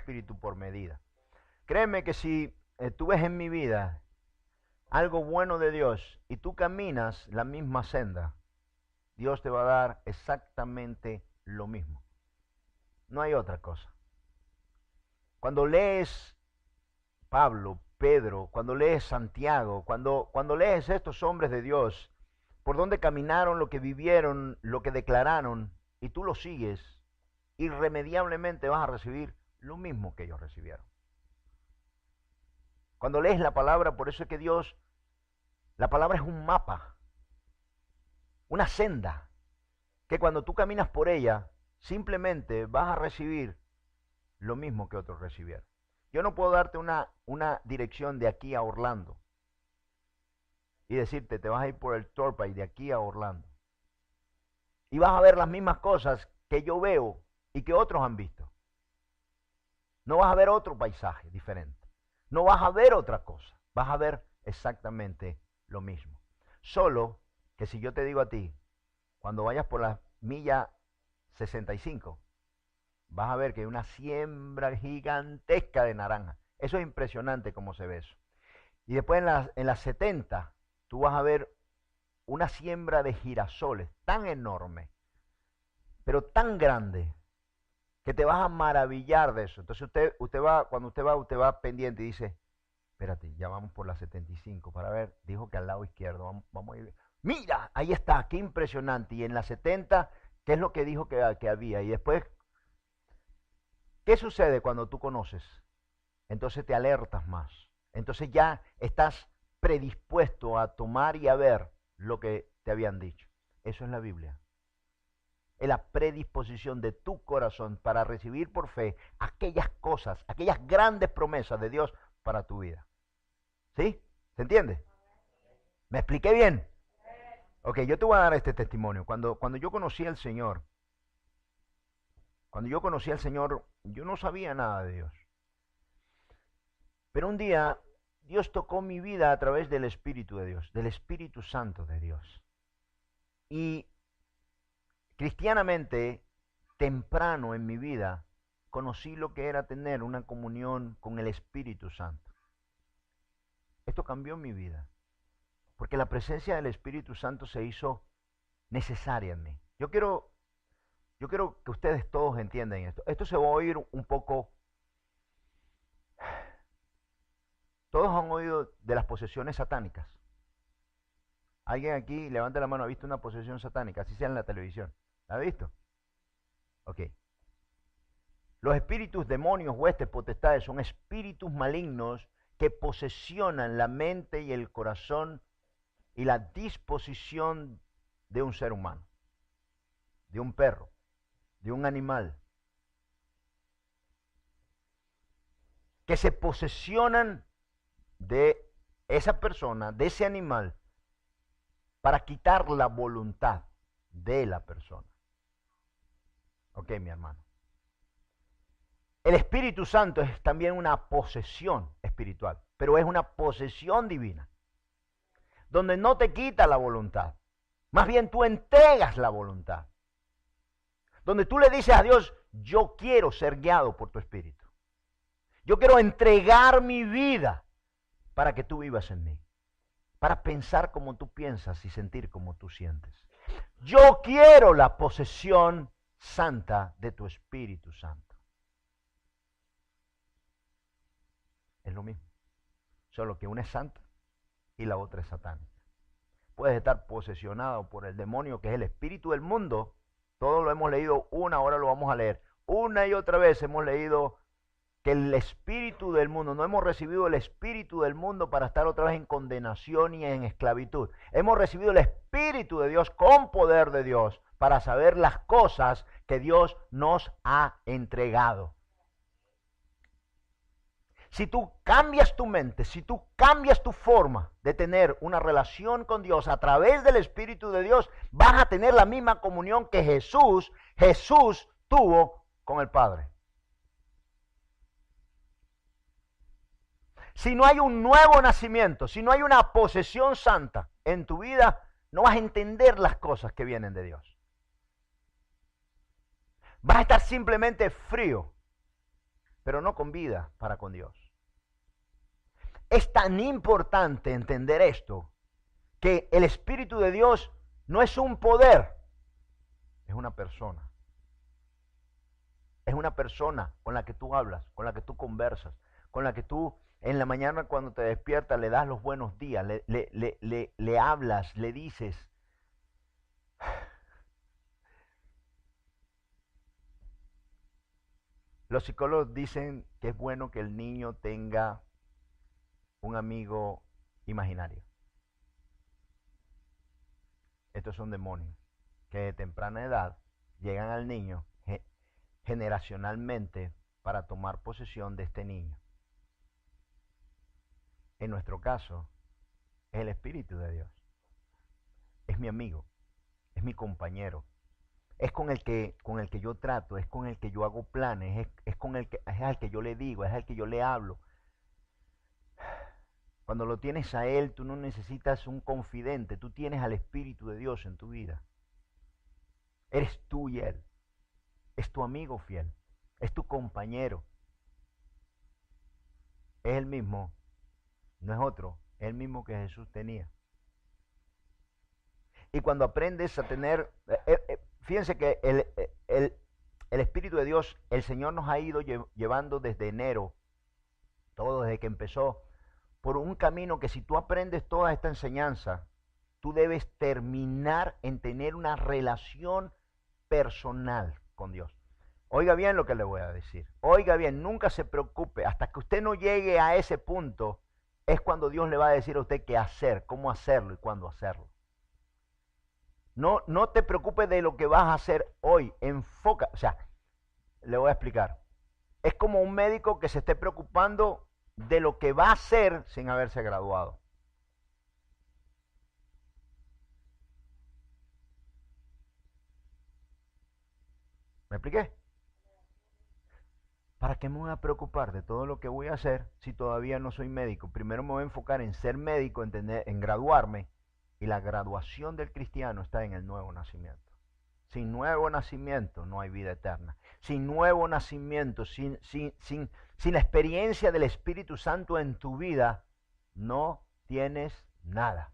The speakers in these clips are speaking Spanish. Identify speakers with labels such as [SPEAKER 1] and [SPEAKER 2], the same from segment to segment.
[SPEAKER 1] espíritu por medida. Créeme que si tú ves en mi vida algo bueno de Dios y tú caminas la misma senda, Dios te va a dar exactamente lo mismo. No hay otra cosa. Cuando lees Pablo, Pedro, cuando lees Santiago, cuando lees estos hombres de Dios, por donde caminaron, lo que vivieron, lo que declararon, y tú lo sigues, irremediablemente vas a recibir lo mismo que ellos recibieron. Cuando lees la palabra, por eso es que Dios, la palabra es un mapa, una senda, que cuando tú caminas por ella, simplemente vas a recibir lo mismo que otros recibieron. Yo no puedo darte una dirección de aquí a Orlando y decirte, te vas a ir por el Turnpike de aquí a Orlando. Y vas a ver las mismas cosas que yo veo y que otros han visto. No vas a ver otro paisaje diferente. No vas a ver otra cosa. Vas a ver exactamente lo mismo. Solo que si yo te digo a ti, cuando vayas por la milla 65, vas a ver que hay una siembra gigantesca de naranja. Eso es impresionante cómo se ve eso. Y después en las 70, tú vas a ver una siembra de girasoles tan enorme, pero tan grande, que te vas a maravillar de eso. Entonces cuando usted va pendiente y dice, espérate, ya vamos por la 75 para ver, dijo que al lado izquierdo, vamos a ir. Mira, ahí está, qué impresionante. Y en la 70, ¿qué es lo que dijo que había? Y después, ¿qué sucede cuando tú conoces? Entonces te alertas más. Entonces ya estás predispuesto a tomar y a ver lo que te habían dicho. Eso es la Biblia. Es la predisposición de tu corazón para recibir por fe aquellas cosas, aquellas grandes promesas de Dios para tu vida. ¿Sí? ¿Se entiende? ¿Me expliqué bien? Ok, yo te voy a dar este testimonio. Cuando yo conocí al Señor, yo no sabía nada de Dios. Pero un día Dios tocó mi vida a través del Espíritu de Dios, del Espíritu Santo de Dios. Y cristianamente, temprano en mi vida, conocí lo que era tener una comunión con el Espíritu Santo. Esto cambió mi vida, porque la presencia del Espíritu Santo se hizo necesaria en mí. Yo quiero que ustedes todos entiendan esto. Esto se va a oír un poco. Todos han oído de las posesiones satánicas. ¿Alguien aquí, levante la mano, ha visto una posesión satánica? Así sea en la televisión. ¿La ha visto? Ok. Los espíritus, demonios, huestes, potestades son espíritus malignos que posesionan la mente y el corazón y la disposición de un ser humano, de un perro, de un animal, que se posesionan de esa persona, de ese animal, para quitar la voluntad de la persona. Ok, mi hermano. El Espíritu Santo es también una posesión espiritual, pero es una posesión divina, donde no te quita la voluntad, más bien tú entregas la voluntad, donde tú le dices a Dios, yo quiero ser guiado por tu Espíritu, yo quiero entregar mi vida para que tú vivas en mí, para pensar como tú piensas y sentir como tú sientes. Yo quiero la posesión santa de tu Espíritu Santo. Es lo mismo, solo que una es santa y la otra es satánica. Puedes estar posesionado por el demonio, que es el espíritu del mundo. Todo lo hemos leído ahora lo vamos a leer. Una y otra vez hemos leído que el espíritu del mundo, no hemos recibido el espíritu del mundo para estar otra vez en condenación y en esclavitud. Hemos recibido el Espíritu de Dios con poder de Dios para saber las cosas que Dios nos ha entregado. Si tú cambias tu mente, si tú cambias tu forma de tener una relación con Dios a través del Espíritu de Dios, vas a tener la misma comunión que Jesús tuvo con el Padre. Si no hay un nuevo nacimiento, si no hay una posesión santa en tu vida, no vas a entender las cosas que vienen de Dios. Vas a estar simplemente frío. pero no con vida para con Dios. Es tan importante entender esto, que el Espíritu de Dios no es un poder, es una persona. Es una persona con la que tú hablas, con la que tú conversas, con la que tú en la mañana cuando te despiertas le das los buenos días, le hablas, le dices. Los psicólogos dicen que es bueno que el niño tenga un amigo imaginario. Estos son demonios que de temprana edad llegan al niño generacionalmente para tomar posesión de este niño. En nuestro caso, es el Espíritu de Dios. Es mi amigo, es mi compañero. Es con el que yo trato, es con el que yo hago planes, es al que yo le digo, es al que yo le hablo. Cuando lo tienes a Él, tú no necesitas un confidente, tú tienes al Espíritu de Dios en tu vida. Eres tú y Él. Es tu amigo fiel, es tu compañero. Es el mismo, no es otro, es el mismo que Jesús tenía. Y cuando aprendes a tener, fíjense que el Espíritu de Dios, el Señor nos ha ido llevando desde enero, todo desde que empezó, por un camino que si tú aprendes toda esta enseñanza, tú debes terminar en tener una relación personal con Dios. Oiga bien lo que le voy a decir. Oiga bien, nunca se preocupe. Hasta que usted no llegue a ese punto, es cuando Dios le va a decir a usted qué hacer, cómo hacerlo y cuándo hacerlo. No te preocupes de lo que vas a hacer hoy. Enfoca, o sea, le voy a explicar. Es como un médico que se esté preocupando de lo que va a hacer sin haberse graduado. ¿Me expliqué? ¿Para qué me voy a preocupar de todo lo que voy a hacer si todavía no soy médico? Primero me voy a enfocar en ser médico, en graduarme. Y la graduación del cristiano está en el nuevo nacimiento. Sin nuevo nacimiento no hay vida eterna. Sin nuevo nacimiento, sin la experiencia del Espíritu Santo en tu vida, no tienes nada.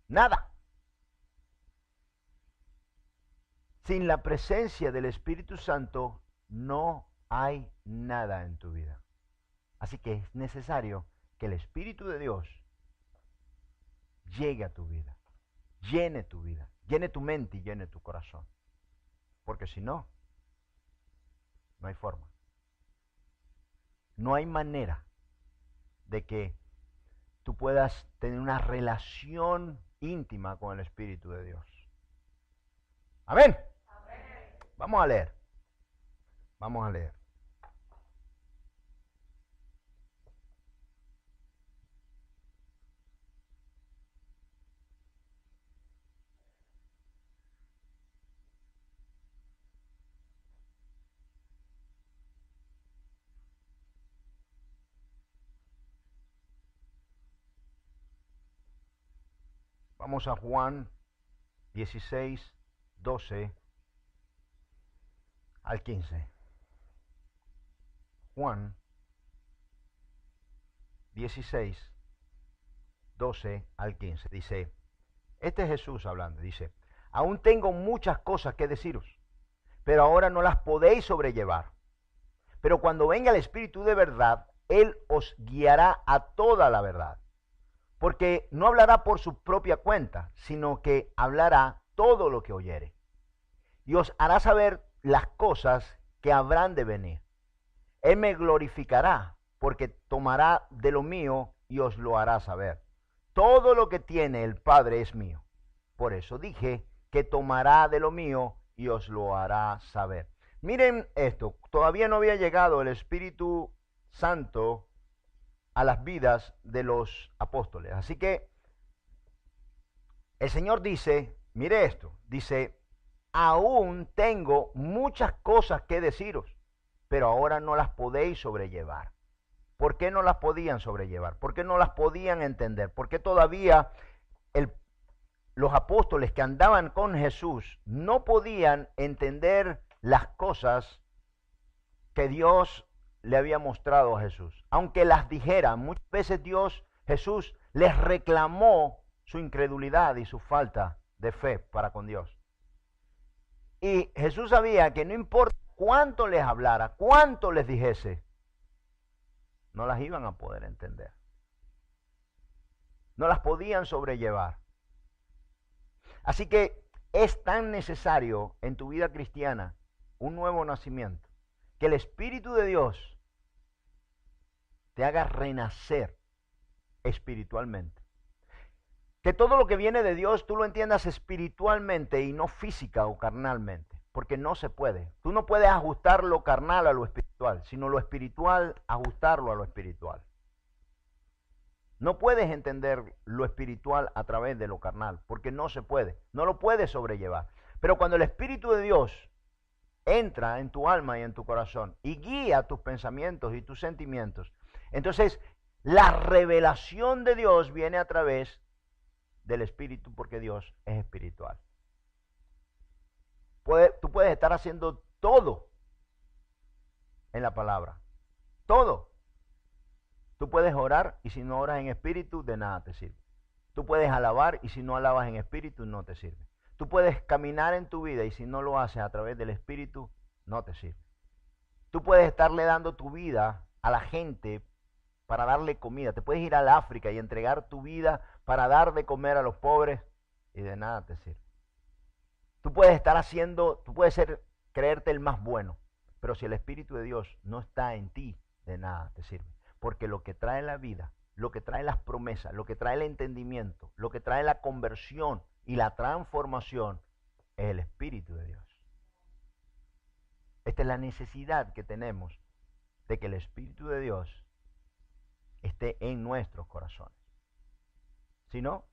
[SPEAKER 1] Nada. Sin la presencia del Espíritu Santo no hay nada en tu vida. Así que es necesario que el Espíritu de Dios llegue a tu vida, llene tu vida, llene tu mente y llene tu corazón. Porque si no, no hay forma. No hay manera de que tú puedas tener una relación íntima con el Espíritu de Dios. Amén. Amén. Vamos a leer. Vamos a leer. Vamos a Juan 16, 12 al 15. Juan 16, 12 al 15. Dice, este es Jesús hablando, dice, aún tengo muchas cosas que deciros, pero ahora no las podéis sobrellevar. Pero cuando venga el Espíritu de verdad, Él os guiará a toda la verdad. Porque no hablará por su propia cuenta, sino que hablará todo lo que oyere. Y os hará saber las cosas que habrán de venir. Él me glorificará, porque tomará de lo mío y os lo hará saber. Todo lo que tiene el Padre es mío. Por eso dije que tomará de lo mío y os lo hará saber. Miren esto, todavía no había llegado el Espíritu Santo a las vidas de los apóstoles. Así que el Señor dice, mire esto, dice, aún tengo muchas cosas que deciros, pero ahora no las podéis sobrellevar. ¿Por qué no las podían sobrellevar? ¿Por qué no las podían entender? ¿Por qué todavía los apóstoles que andaban con Jesús no podían entender las cosas que Dios le había mostrado a Jesús. Aunque las dijera, muchas veces Jesús, les reclamó su incredulidad y su falta de fe para con Dios. Y Jesús sabía que no importa cuánto les hablara, cuánto les dijese, no las iban a poder entender. No las podían sobrellevar. Así que es tan necesario en tu vida cristiana un nuevo nacimiento, que el Espíritu de Dios te haga renacer espiritualmente. Que todo lo que viene de Dios tú lo entiendas espiritualmente y no física o carnalmente, porque no se puede. Tú no puedes ajustar lo carnal a lo espiritual, sino lo espiritual ajustarlo a lo espiritual. No puedes entender lo espiritual a través de lo carnal, porque no se puede, no lo puedes sobrellevar. Pero cuando el Espíritu de Dios entra en tu alma y en tu corazón y guía tus pensamientos y tus sentimientos, entonces la revelación de Dios viene a través del Espíritu, porque Dios es espiritual. Tú puedes estar haciendo todo en la palabra, todo. Tú puedes orar y si no oras en espíritu, de nada te sirve. Tú puedes alabar y si no alabas en espíritu, no te sirve. Tú puedes caminar en tu vida y si no lo haces a través del espíritu, no te sirve. Tú puedes estarle dando tu vida a la gente para darle comida. Te puedes ir al África y entregar tu vida para dar de comer a los pobres y de nada te sirve. Tú puedes estar creerte el más bueno, pero si el Espíritu de Dios no está en ti, de nada te sirve. Porque lo que trae la vida, lo que trae las promesas, lo que trae el entendimiento, lo que trae la conversión y la transformación es el Espíritu de Dios. Esta es la necesidad que tenemos de que el Espíritu de Dios esté en nuestros corazones. Si no,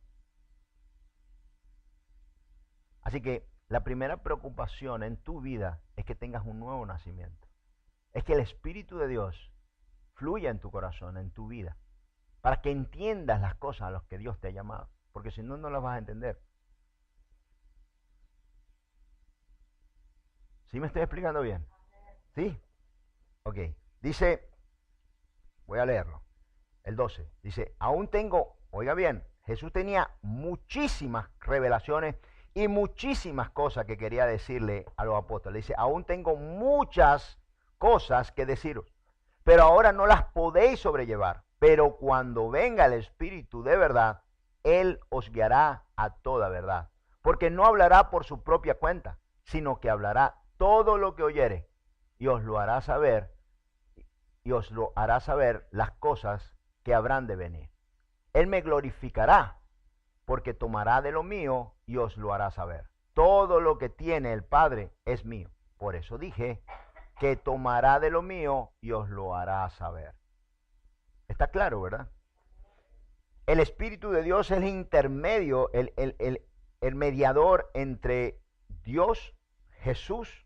[SPEAKER 1] así que la primera preocupación en tu vida es que tengas un nuevo nacimiento. Es que el Espíritu de Dios fluya en tu corazón, en tu vida, para que entiendas las cosas a las que Dios te ha llamado, porque si no, no las vas a entender. ¿Sí me estoy explicando bien? ¿Sí? Ok. Dice, voy a leerlo, el 12, dice, aún tengo, oiga bien, Jesús tenía muchísimas revelaciones y muchísimas cosas que quería decirle a los apóstoles. Dice, aún tengo muchas cosas que deciros, pero ahora no las podéis sobrellevar. Pero cuando venga el Espíritu de verdad, Él os guiará a toda verdad. Porque no hablará por su propia cuenta, sino que hablará todo lo que oyere y os lo hará saber, las cosas que habrán de venir. Él me glorificará, porque tomará de lo mío y os lo hará saber. Todo lo que tiene el Padre es mío. Por eso dije que tomará de lo mío y os lo hará saber. Está claro, ¿verdad? El Espíritu de Dios es el intermedio, el mediador entre Dios, Jesús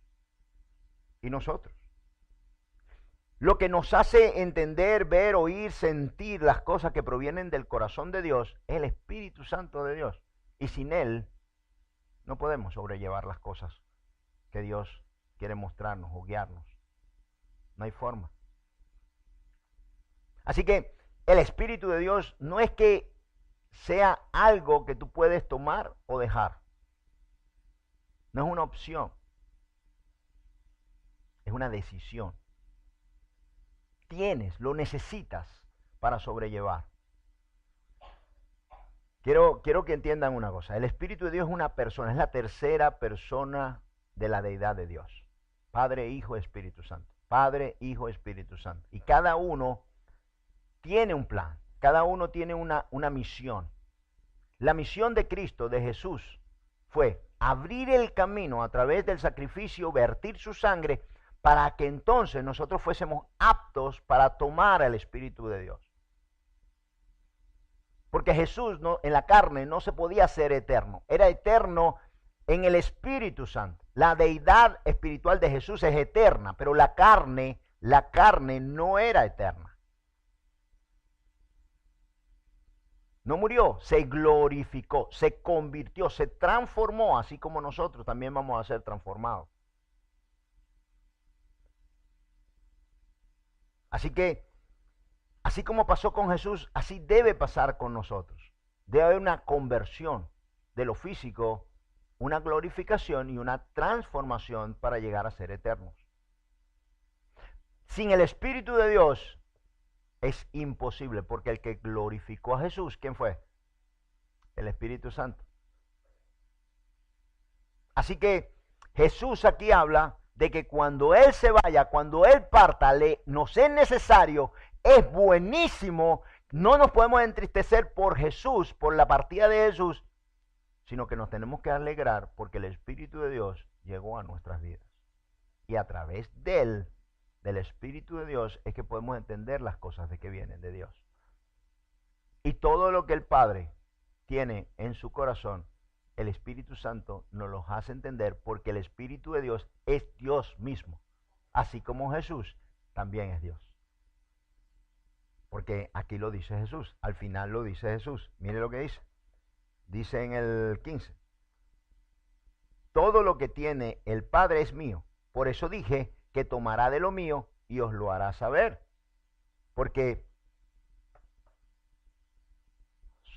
[SPEAKER 1] y nosotros. Lo que nos hace entender, ver, oír, sentir las cosas que provienen del corazón de Dios es el Espíritu Santo de Dios. Y sin Él no podemos sobrellevar las cosas que Dios quiere mostrarnos o guiarnos. No hay forma. Así que el Espíritu de Dios no es que sea algo que tú puedes tomar o dejar. No es una opción. Es una decisión. Lo necesitas para sobrellevar. Quiero que entiendan una cosa. El Espíritu de Dios es una persona, es la tercera persona de la deidad de Dios. Padre, Hijo, Espíritu Santo. Padre, Hijo, Espíritu Santo. Y cada uno tiene un plan, cada uno tiene una misión. La misión de Cristo, de Jesús, fue abrir el camino a través del sacrificio, vertir su sangre, para que entonces nosotros fuésemos aptos para tomar al Espíritu de Dios. Porque Jesús en la carne no se podía ser eterno, era eterno en el Espíritu Santo. La deidad espiritual de Jesús es eterna, pero la carne no era eterna. No murió, se glorificó, se convirtió, se transformó, así como nosotros también vamos a ser transformados. Así que, así como pasó con Jesús, así debe pasar con nosotros. Debe haber una conversión de lo físico, una glorificación y una transformación para llegar a ser eternos. Sin el Espíritu de Dios es imposible, porque el que glorificó a Jesús, ¿quién fue? El Espíritu Santo. Así que Jesús aquí habla de que cuando Él se vaya, cuando Él parta, nos es necesario, es buenísimo, no nos podemos entristecer por Jesús, por la partida de Jesús, sino que nos tenemos que alegrar porque el Espíritu de Dios llegó a nuestras vidas. Y a través de Él, del Espíritu de Dios, es que podemos entender las cosas de que vienen de Dios. Y todo lo que el Padre tiene en su corazón, el Espíritu Santo nos los hace entender porque el Espíritu de Dios es Dios mismo. Así como Jesús también es Dios. Porque aquí lo dice Jesús, al final lo dice Jesús. Mire lo que dice. Dice en el 15. Todo lo que tiene el Padre es mío. Por eso dije que tomará de lo mío y os lo hará saber. Porque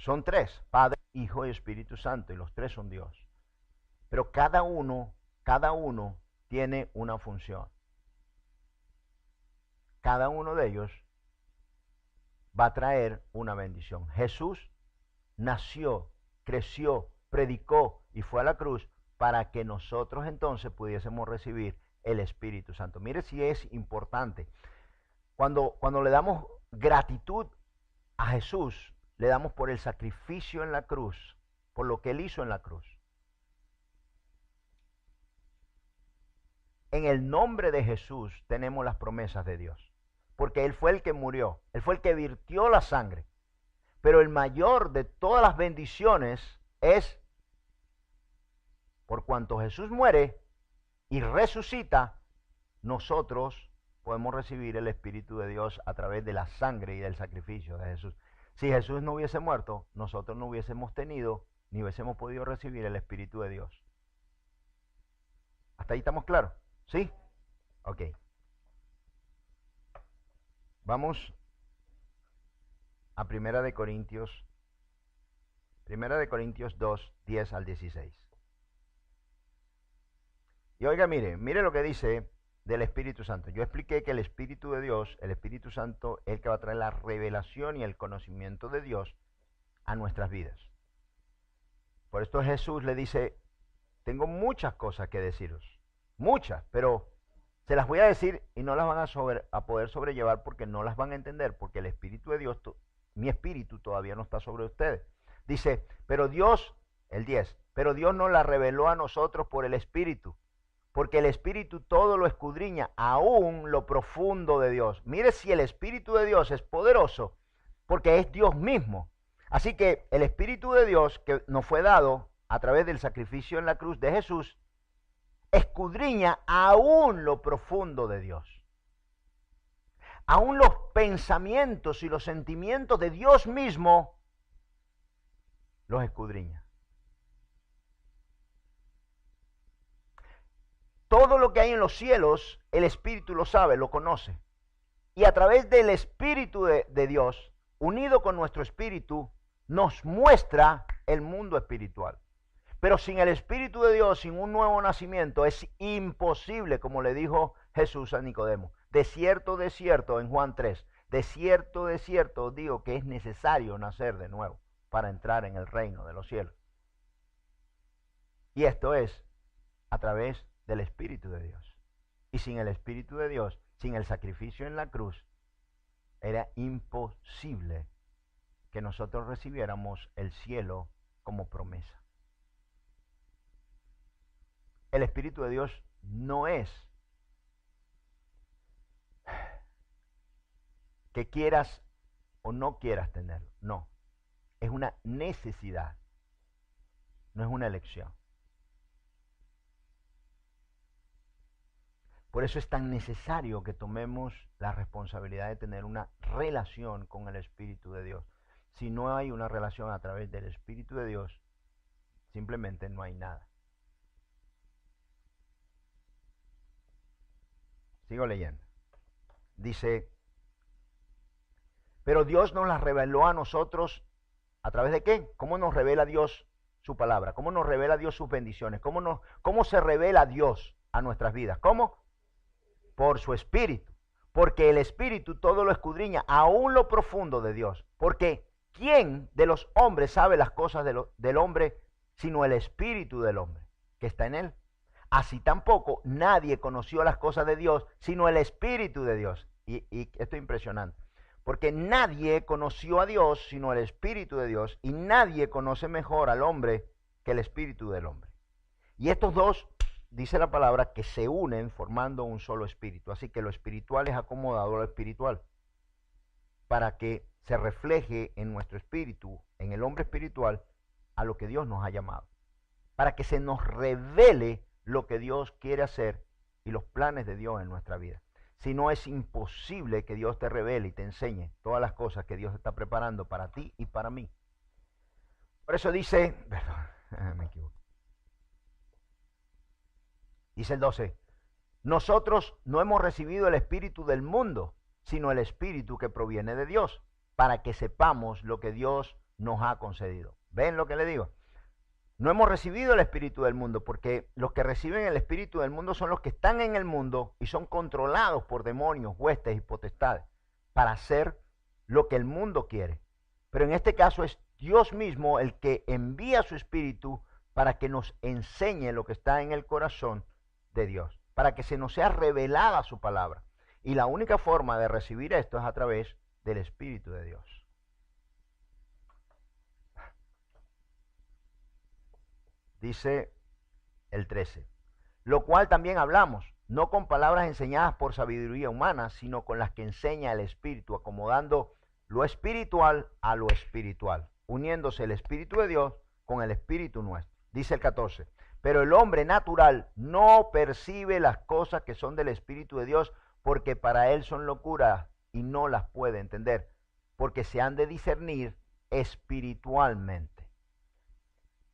[SPEAKER 1] son tres, Padre, Hijo y Espíritu Santo, y los tres son Dios. Pero cada uno tiene una función. Cada uno de ellos va a traer una bendición. Jesús nació, creció, predicó y fue a la cruz para que nosotros entonces pudiésemos recibir el Espíritu Santo. Mire si es importante. Cuando le damos gratitud a Jesús, le damos por el sacrificio en la cruz, por lo que Él hizo en la cruz. En el nombre de Jesús tenemos las promesas de Dios, porque Él fue el que murió, Él fue el que virtió la sangre. Pero el mayor de todas las bendiciones es, por cuanto Jesús muere y resucita, nosotros podemos recibir el Espíritu de Dios a través de la sangre y del sacrificio de Jesús. Si Jesús no hubiese muerto, nosotros no hubiésemos tenido ni hubiésemos podido recibir el Espíritu de Dios. ¿Hasta ahí estamos claros? ¿Sí? Ok. Vamos a Primera de Corintios 2, 10 al 16. Y oiga, mire lo que dice del Espíritu Santo. Yo expliqué que el Espíritu de Dios, el Espíritu Santo, es el que va a traer la revelación y el conocimiento de Dios a nuestras vidas. Por esto Jesús le dice, tengo muchas cosas que deciros, muchas, pero se las voy a decir y no las van a poder sobrellevar porque no las van a entender, porque el Espíritu de Dios, mi Espíritu todavía no está sobre ustedes. Dice, pero Dios, el 10, pero Dios nos la reveló a nosotros por el Espíritu, porque el Espíritu todo lo escudriña, aún lo profundo de Dios. Mire si el Espíritu de Dios es poderoso, porque es Dios mismo. Así que el Espíritu de Dios que nos fue dado a través del sacrificio en la cruz de Jesús, escudriña aún lo profundo de Dios. Aún los pensamientos y los sentimientos de Dios mismo los escudriña. Todo lo que hay en los cielos, el Espíritu lo sabe, lo conoce. Y a través del Espíritu de Dios, unido con nuestro Espíritu, nos muestra el mundo espiritual. Pero sin el Espíritu de Dios, sin un nuevo nacimiento, es imposible, como le dijo Jesús a Nicodemo. De cierto, en Juan 3, de cierto, os digo que es necesario nacer de nuevo para entrar en el reino de los cielos. Y esto es a través del Espíritu de Dios. Y sin el Espíritu de Dios, sin el sacrificio en la cruz, era imposible que nosotros recibiéramos el cielo como promesa. El Espíritu de Dios no es que quieras o no quieras tenerlo, no. Es una necesidad, no es una elección. Por eso es tan necesario que tomemos la responsabilidad de tener una relación con el Espíritu de Dios. Si no hay una relación a través del Espíritu de Dios, simplemente no hay nada. Sigo leyendo. Dice Pero Dios nos las reveló a nosotros ¿a través de qué? ¿Cómo nos revela Dios su palabra? ¿Cómo nos revela Dios sus bendiciones? ¿Cómo se revela Dios a nuestras vidas? ¿Cómo? Por su Espíritu. Porque el Espíritu todo lo escudriña, aún lo profundo de Dios. Porque ¿quién de los hombres sabe las cosas del hombre sino el Espíritu del hombre que está en él? Así tampoco nadie conoció las cosas de Dios sino el Espíritu de Dios. Y esto es impresionante. Porque nadie conoció a Dios sino el Espíritu de Dios, y nadie conoce mejor al hombre que el Espíritu del hombre. Y estos dos, dice la palabra, que se unen formando un solo espíritu. Así que lo espiritual es acomodado a lo espiritual, para que se refleje en nuestro espíritu, en el hombre espiritual, a lo que Dios nos ha llamado. Para que se nos revele lo que Dios quiere hacer y los planes de Dios en nuestra vida. Si no, es imposible que Dios te revele y te enseñe todas las cosas que Dios está preparando para ti y para mí. Por eso dice, perdón, me equivoco. Dice el 12, nosotros no hemos recibido el espíritu del mundo, sino el espíritu que proviene de Dios, para que sepamos lo que Dios nos ha concedido. ¿Ven lo que le digo? No hemos recibido el espíritu del mundo, porque los que reciben el espíritu del mundo son los que están en el mundo y son controlados por demonios, huestes y potestades para hacer lo que el mundo quiere. Pero en este caso es Dios mismo el que envía su espíritu para que nos enseñe lo que está en el corazón de Dios, para que se nos sea revelada su palabra. Y la única forma de recibir esto es a través del Espíritu de Dios. Dice el 13, lo cual también hablamos, no con palabras enseñadas por sabiduría humana, sino con las que enseña el Espíritu, acomodando lo espiritual a lo espiritual, uniéndose el Espíritu de Dios con el Espíritu nuestro. Dice el 14, pero el hombre natural no percibe las cosas que son del Espíritu de Dios, porque para él son locuras y no las puede entender, porque se han de discernir espiritualmente.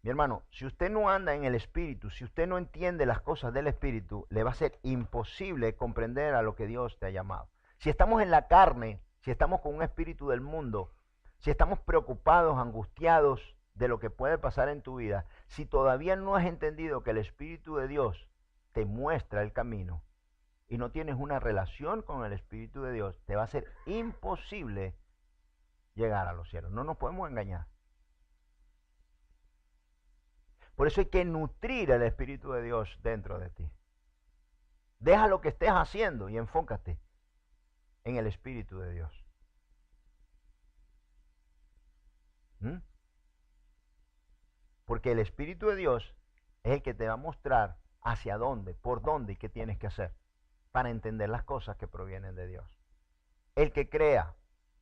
[SPEAKER 1] Mi hermano, si usted no anda en el Espíritu, si usted no entiende las cosas del Espíritu, le va a ser imposible comprender a lo que Dios te ha llamado. Si estamos en la carne, si estamos con un espíritu del mundo, si estamos preocupados, angustiados de lo que puede pasar en tu vida, si todavía no has entendido que el Espíritu de Dios te muestra el camino y no tienes una relación con el Espíritu de Dios, te va a ser imposible llegar a los cielos. No nos podemos engañar. Por eso hay que nutrir el Espíritu de Dios dentro de ti. Deja lo que estés haciendo y enfócate en el Espíritu de Dios. Porque el Espíritu de Dios es el que te va a mostrar hacia dónde, por dónde y qué tienes que hacer para entender las cosas que provienen de Dios. El que crea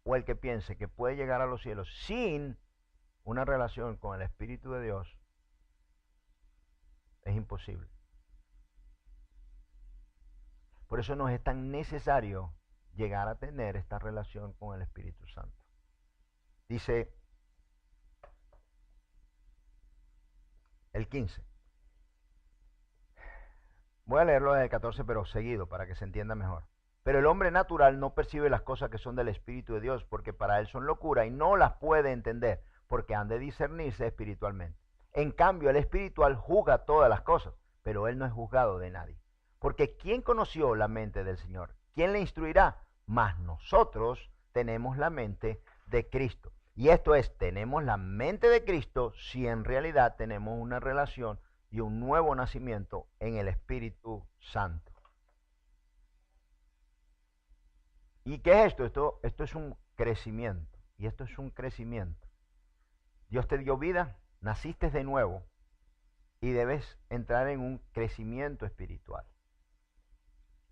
[SPEAKER 1] o el que piense que puede llegar a los cielos sin una relación con el Espíritu de Dios es imposible. Por eso nos es tan necesario llegar a tener esta relación con el Espíritu Santo. Dice el 15. Voy a leerlo desde el 14, pero seguido, para que se entienda mejor. Pero el hombre natural no percibe las cosas que son del Espíritu de Dios, porque para él son locura y no las puede entender, porque han de discernirse espiritualmente. En cambio, el espiritual juzga todas las cosas, pero él no es juzgado de nadie. Porque ¿quién conoció la mente del Señor? ¿Quién le instruirá? Mas nosotros tenemos la mente de Cristo. Y esto es, tenemos la mente de Cristo si en realidad tenemos una relación y un nuevo nacimiento en el Espíritu Santo. ¿Y qué es esto? Esto es un crecimiento. Y esto es un crecimiento. Dios te dio vida, naciste de nuevo y debes entrar en un crecimiento espiritual.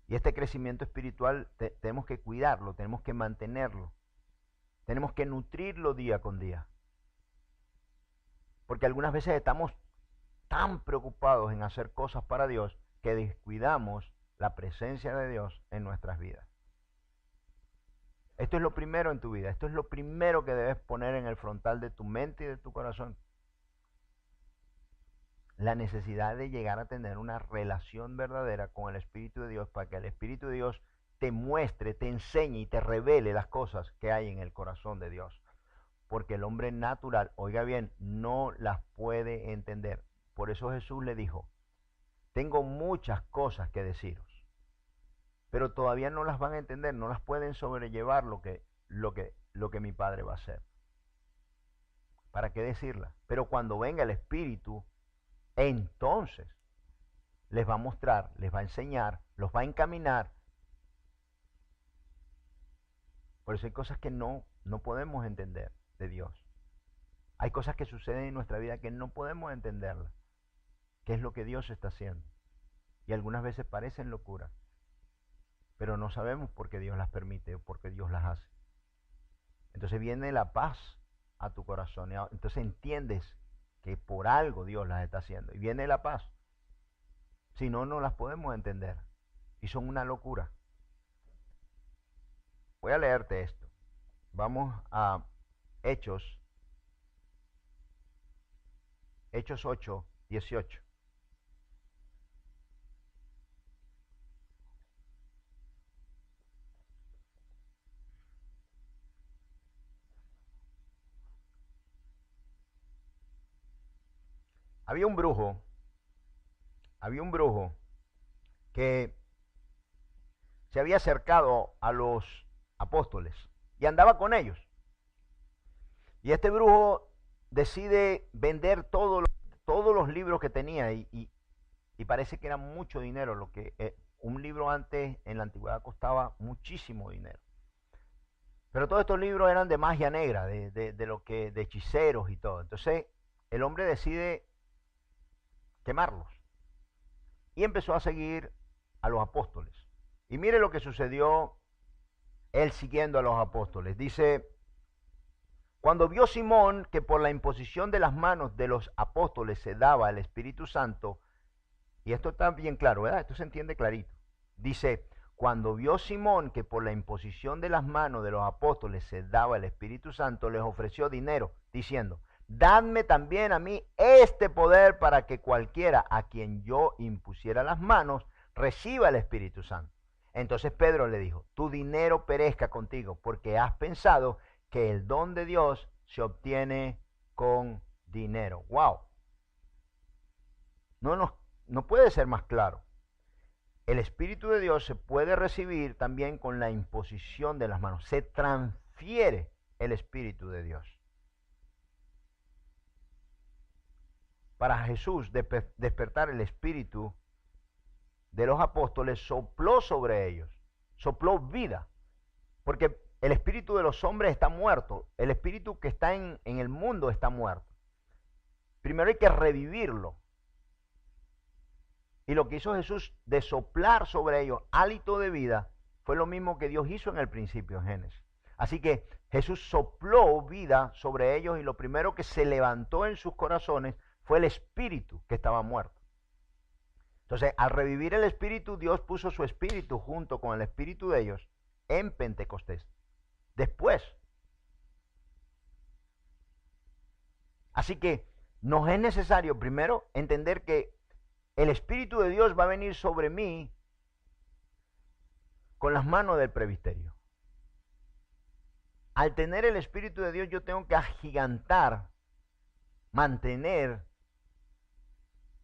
[SPEAKER 1] Y este crecimiento espiritual tenemos que cuidarlo, tenemos que mantenerlo, tenemos que nutrirlo día con día. Porque algunas veces estamos tan preocupados en hacer cosas para Dios que descuidamos la presencia de Dios en nuestras vidas. Esto es lo primero en tu vida, esto es lo primero que debes poner en el frontal de tu mente y de tu corazón. La necesidad de llegar a tener una relación verdadera con el Espíritu de Dios para que el Espíritu de Dios te muestre, te enseñe y te revele las cosas que hay en el corazón de Dios. Porque el hombre natural, oiga bien, no las puede entender. Por eso Jesús le dijo, tengo muchas cosas que deciros, pero todavía no las van a entender, no las pueden sobrellevar lo que mi Padre va a hacer. ¿Para qué decirlas? Pero cuando venga el Espíritu, entonces les va a mostrar, les va a enseñar, los va a encaminar. Por eso hay cosas que no podemos entender de Dios. Hay cosas que suceden en nuestra vida que no podemos entenderlas. ¿Qué es lo que Dios está haciendo? Y algunas veces parecen locuras, pero no sabemos por qué Dios las permite o por qué Dios las hace. Entonces viene la paz a tu corazón. Entonces entiendes que por algo Dios las está haciendo. Y viene la paz. Si no, no las podemos entender. Y son una locura. Voy a leerte esto. Vamos a Hechos 8, 18. Había un brujo que se había acercado a los apóstoles y andaba con ellos. Y este brujo decide vender todos los libros que tenía y parece que era mucho dinero, lo que un libro antes en la antigüedad costaba muchísimo dinero. Pero todos estos libros eran de magia negra, de hechiceros y todo. Entonces el hombre decide quemarlos y empezó a seguir a los apóstoles. Y mire lo que sucedió él siguiendo a los apóstoles. Dice, cuando vio Simón que por la imposición de las manos de los apóstoles se daba el Espíritu Santo, y esto está bien claro, ¿verdad? Esto se entiende clarito. Dice, cuando vio Simón que por la imposición de las manos de los apóstoles se daba el Espíritu Santo, les ofreció dinero, diciendo, dadme también a mí este poder para que cualquiera a quien yo impusiera las manos reciba el Espíritu Santo. Entonces Pedro le dijo, tu dinero perezca contigo, porque has pensado que el don de Dios se obtiene con dinero. ¡Wow! No puede ser más claro. El Espíritu de Dios se puede recibir también con la imposición de las manos. Se transfiere el Espíritu de Dios. Para Jesús despertar el Espíritu de los apóstoles, sopló sobre ellos, sopló vida, porque el espíritu de los hombres está muerto, el espíritu que está en el mundo está muerto. Primero hay que revivirlo. Y lo que hizo Jesús de soplar sobre ellos hálito de vida fue lo mismo que Dios hizo en el principio, en Génesis. Así que Jesús sopló vida sobre ellos y lo primero que se levantó en sus corazones fue el espíritu que estaba muerto. Entonces, al revivir el espíritu, Dios puso su espíritu junto con el espíritu de ellos en Pentecostés. Después. Así que nos es necesario primero entender que el Espíritu de Dios va a venir sobre mí con las manos del presbiterio. Al tener el Espíritu de Dios yo tengo que agigantar, mantener,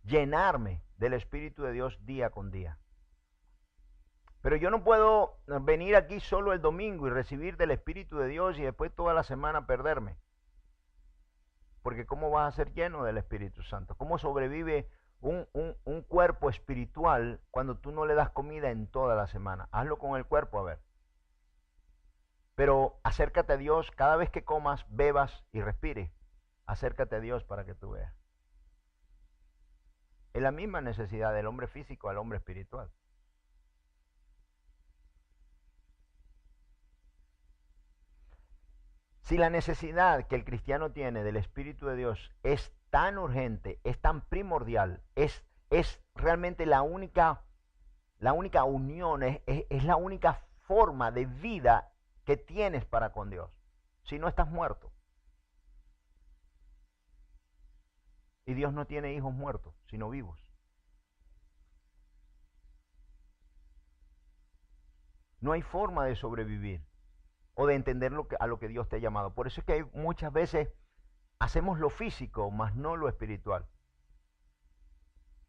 [SPEAKER 1] llenarme del Espíritu de Dios día con día. Pero yo no puedo venir aquí solo el domingo y recibir del Espíritu de Dios y después toda la semana perderme. Porque ¿cómo vas a ser lleno del Espíritu Santo? ¿Cómo sobrevive un cuerpo espiritual cuando tú no le das comida en toda la semana? Hazlo con el cuerpo, a ver. Pero acércate a Dios cada vez que comas, bebas y respires. Acércate a Dios para que tú veas. Es la misma necesidad del hombre físico al hombre espiritual. Si la necesidad que el cristiano tiene del Espíritu de Dios es tan urgente, es tan primordial, es realmente la única unión, es la única forma de vida que tienes para con Dios. Si no, estás muerto. Y Dios no tiene hijos muertos, sino vivos. no hay forma de sobrevivir o de entender a lo que Dios te ha llamado. Por eso es que muchas veces hacemos lo físico, mas no lo espiritual.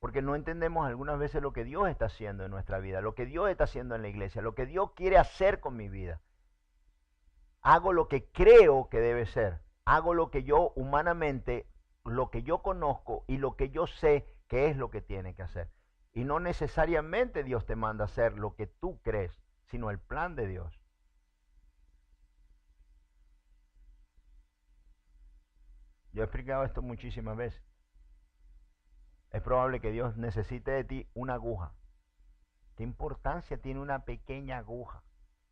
[SPEAKER 1] Porque no entendemos algunas veces lo que Dios está haciendo en nuestra vida, lo que Dios está haciendo en la iglesia, lo que Dios quiere hacer con mi vida. Hago lo que creo que debe ser. Hago lo que yo humanamente, lo que yo conozco y lo que yo sé que es lo que tiene que hacer. Y no necesariamente Dios te manda a hacer lo que tú crees, sino el plan de Dios. Yo he explicado esto muchísimas veces. Es probable que Dios necesite de ti una aguja. ¿Qué importancia tiene una pequeña aguja?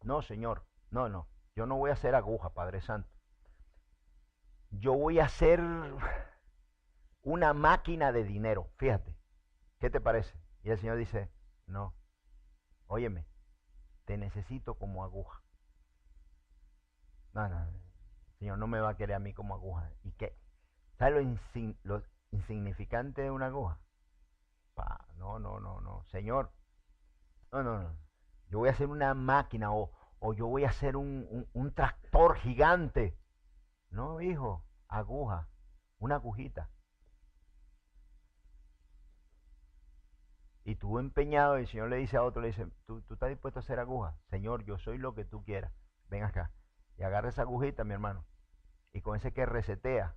[SPEAKER 1] No, Señor, no. Yo no voy a hacer aguja, Padre Santo. Yo voy a hacer una máquina de dinero. Fíjate, ¿qué te parece? Y el Señor dice, no, óyeme, te necesito como aguja. No, Señor no me va a querer a mí como aguja. ¿Y qué? ¿Sabes lo insignificante de una aguja? No. Señor, no. Yo voy a hacer una máquina o yo voy a hacer un tractor gigante. No, hijo, aguja, una agujita. Y tú empeñado, y el Señor le dice a otro, le dice, ¿tú estás dispuesto a hacer aguja? Señor, yo soy lo que tú quieras. Ven acá. Y agarra esa agujita, mi hermano. Y con ese que resetea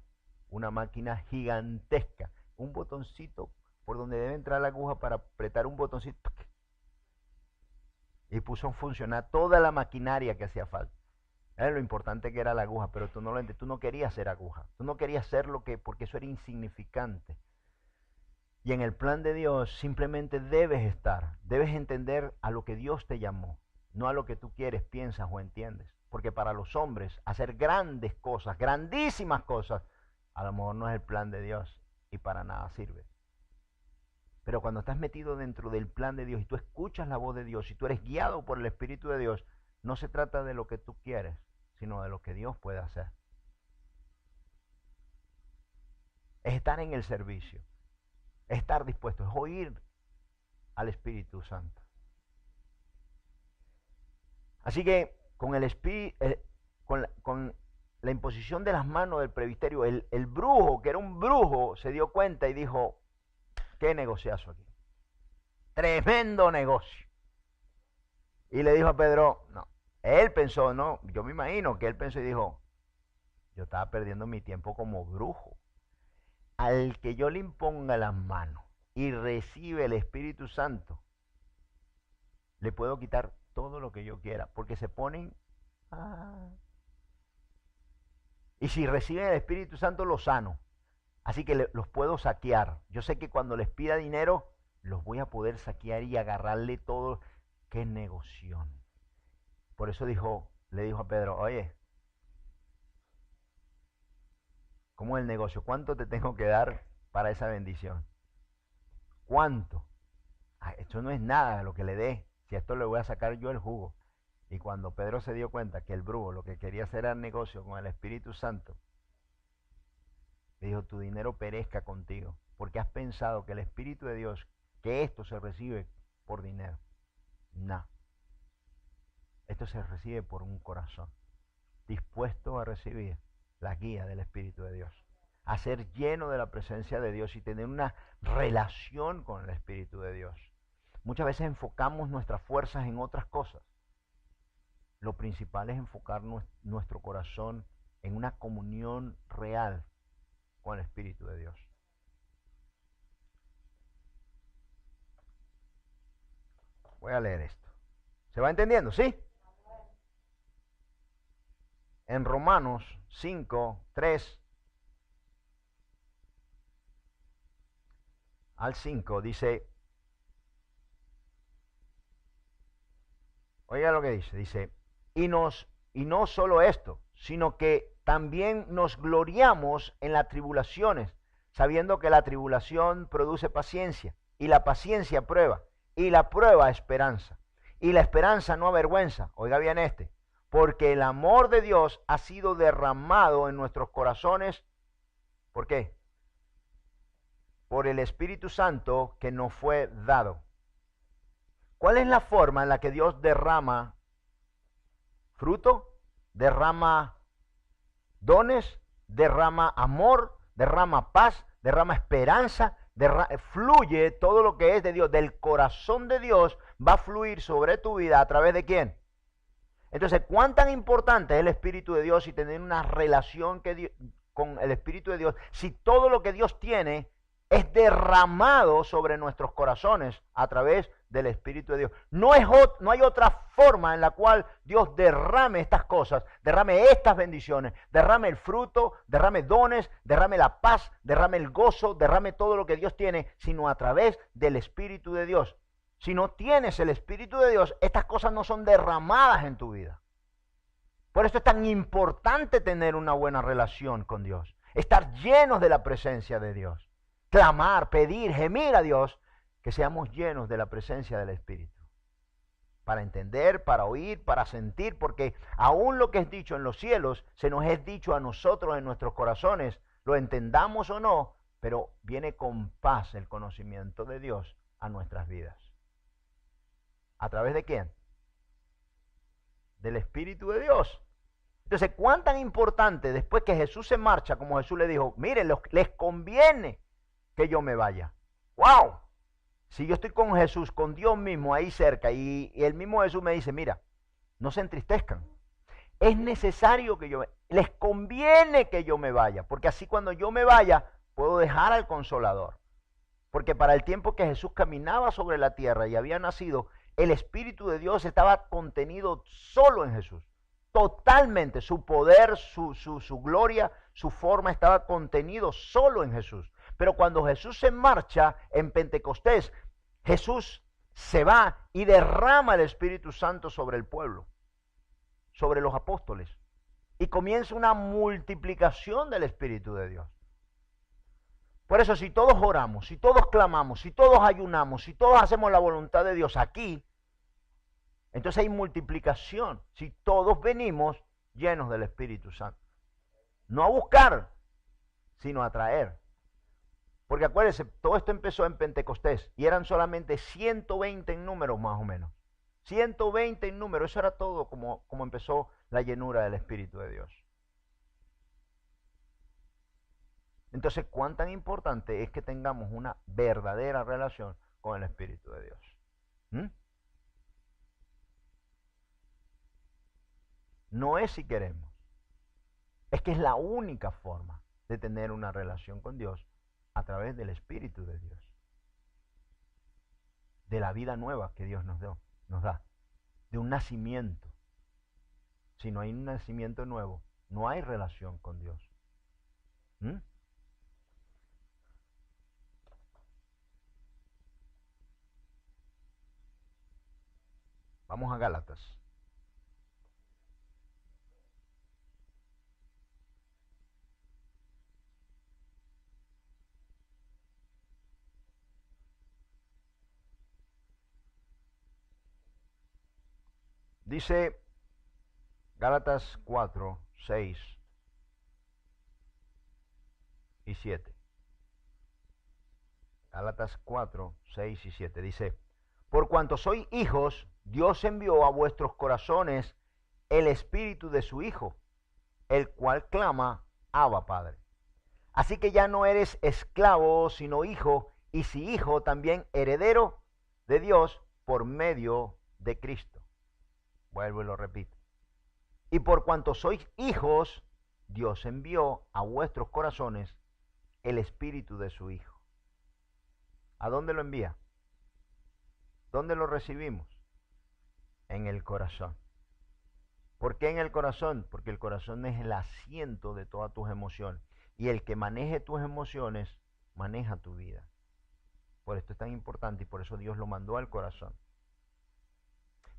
[SPEAKER 1] una máquina gigantesca. Un botoncito por donde debe entrar la aguja para apretar un botoncito. Y puso a funcionar toda la maquinaria que hacía falta. Era lo importante que era la aguja, pero tú no lo entiendes. Tú no querías ser aguja. Tú no querías ser porque eso era insignificante. Y en el plan de Dios simplemente debes estar, debes entender a lo que Dios te llamó, no a lo que tú quieres, piensas o entiendes. Porque para los hombres hacer grandes cosas, grandísimas cosas, a lo mejor no es el plan de Dios y para nada sirve. Pero cuando estás metido dentro del plan de Dios y tú escuchas la voz de Dios y tú eres guiado por el Espíritu de Dios, no se trata de lo que tú quieres, sino de lo que Dios puede hacer. Es estar en el servicio. Estar dispuesto, es oír al Espíritu Santo. Así que con la imposición de las manos del presbiterio, el brujo, que era un brujo, se dio cuenta y dijo, ¿qué negociazo aquí? Tremendo negocio. Y le dijo a Pedro, no, él pensó, no, yo me imagino que él pensó y dijo, yo estaba perdiendo mi tiempo como brujo. Al que yo le imponga las manos y recibe el Espíritu Santo, le puedo quitar todo lo que yo quiera, porque se ponen... Y si reciben el Espíritu Santo, los sano. Así que los puedo saquear. Yo sé que cuando les pida dinero, los voy a poder saquear y agarrarle todo. ¡Qué negoción! Por eso le dijo a Pedro, oye, ¿cómo es el negocio? ¿Cuánto te tengo que dar para esa bendición? ¿Cuánto? Esto no es nada lo que le dé. Si a esto le voy a sacar yo el jugo. Y cuando Pedro se dio cuenta que el brujo lo que quería hacer era negocio con el Espíritu Santo, le dijo, tu dinero perezca contigo, porque has pensado que el Espíritu de Dios, que esto se recibe por dinero. No. Esto se recibe por un corazón dispuesto a recibir la guía del Espíritu de Dios, a ser lleno de la presencia de Dios y tener una relación con el Espíritu de Dios. Muchas veces enfocamos nuestras fuerzas en otras cosas. Lo principal es enfocar nuestro corazón en una comunión real con el Espíritu de Dios. Voy a leer esto. ¿Se va entendiendo? ¿Sí? En Romanos 5, 3 al 5 dice, oiga lo que dice, y no solo esto, sino que también nos gloriamos en las tribulaciones, sabiendo que la tribulación produce paciencia, y la paciencia prueba, y la prueba esperanza, y la esperanza no avergüenza, oiga bien porque el amor de Dios ha sido derramado en nuestros corazones, ¿por qué? Por el Espíritu Santo que nos fue dado. ¿Cuál es la forma en la que Dios derrama fruto, derrama dones, derrama amor, derrama paz, derrama esperanza, fluye todo lo que es de Dios. Del corazón de Dios va a fluir sobre tu vida a través de ¿quién? Entonces, ¿cuán tan importante es el Espíritu de Dios y tener una relación con el Espíritu de Dios si todo lo que Dios tiene es derramado sobre nuestros corazones a través del Espíritu de Dios? No hay otra forma en la cual Dios derrame estas cosas, derrame estas bendiciones, derrame el fruto, derrame dones, derrame la paz, derrame el gozo, derrame todo lo que Dios tiene, sino a través del Espíritu de Dios. Si no tienes el Espíritu de Dios, estas cosas no son derramadas en tu vida. Por eso es tan importante tener una buena relación con Dios, estar llenos de la presencia de Dios, clamar, pedir, gemir a Dios, que seamos llenos de la presencia del Espíritu. Para entender, para oír, para sentir, porque aún lo que es dicho en los cielos, se nos es dicho a nosotros en nuestros corazones, lo entendamos o no, pero viene con paz el conocimiento de Dios a nuestras vidas. ¿A través de quién? Del Espíritu de Dios. Entonces, ¿cuán tan importante después que Jesús se marcha, como Jesús le dijo, miren, les conviene que yo me vaya? ¡Wow! Si yo estoy con Jesús, con Dios mismo ahí cerca, y el mismo Jesús me dice, mira, no se entristezcan. Es necesario que les conviene que yo me vaya, porque así cuando yo me vaya, puedo dejar al Consolador. Porque para el tiempo que Jesús caminaba sobre la tierra y había nacido, el Espíritu de Dios estaba contenido solo en Jesús. Totalmente, su poder, su gloria, su forma estaba contenido solo en Jesús. Pero cuando Jesús se marcha en Pentecostés, Jesús se va y derrama el Espíritu Santo sobre el pueblo, sobre los apóstoles. Y comienza una multiplicación del Espíritu de Dios. Por eso, si todos oramos, si todos clamamos, si todos ayunamos, si todos hacemos la voluntad de Dios aquí, entonces hay multiplicación. Si todos venimos llenos del Espíritu Santo. No a buscar, sino a traer. Porque acuérdense, todo esto empezó en Pentecostés y eran solamente 120 en número más o menos. 120 en número, eso era todo como empezó la llenura del Espíritu de Dios. Entonces, ¿cuán tan importante es que tengamos una verdadera relación con el Espíritu de Dios? No es si queremos, es que es la única forma de tener una relación con Dios a través del Espíritu de Dios, de la vida nueva que Dios nos da, de un nacimiento. Si no hay un nacimiento nuevo, no hay relación con Dios. Vamos a Gálatas. Dice Gálatas 4, 6 y 7. Gálatas 4, 6 y 7. Dice, por cuanto sois hijos, Dios envió a vuestros corazones el Espíritu de su Hijo, el cual clama, Abba, Padre. Así que ya no eres esclavo, sino hijo, y si hijo, también heredero de Dios por medio de Cristo. Vuelvo y lo repito. Y por cuanto sois hijos, Dios envió a vuestros corazones el Espíritu de su Hijo. ¿A dónde lo envía? ¿Dónde lo recibimos? En el corazón. ¿Por qué en el corazón? Porque el corazón es el asiento de todas tus emociones. Y el que maneje tus emociones, maneja tu vida. Por esto es tan importante y por eso Dios lo mandó al corazón.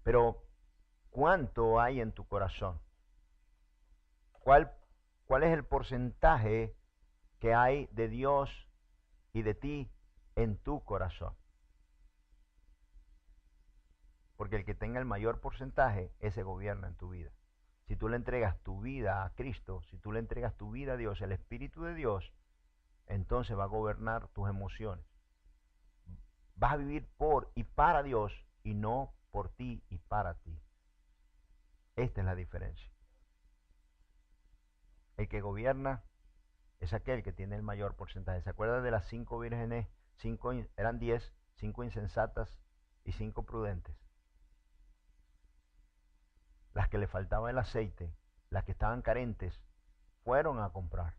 [SPEAKER 1] Pero, ¿cuánto hay en tu corazón? ¿Cuál es el porcentaje que hay de Dios y de ti en tu corazón? Porque el que tenga el mayor porcentaje, ese gobierna en tu vida. Si tú le entregas tu vida a Cristo, si tú le entregas tu vida a Dios, el Espíritu de Dios, entonces va a gobernar tus emociones. Vas a vivir por y para Dios y no por ti y para ti. Esta es la diferencia. El que gobierna es aquel que tiene el mayor porcentaje. ¿Se acuerdan de las 5 vírgenes? Eran 10, 5 insensatas y 5 prudentes. Las que le faltaba el aceite, las que estaban carentes, fueron a comprar.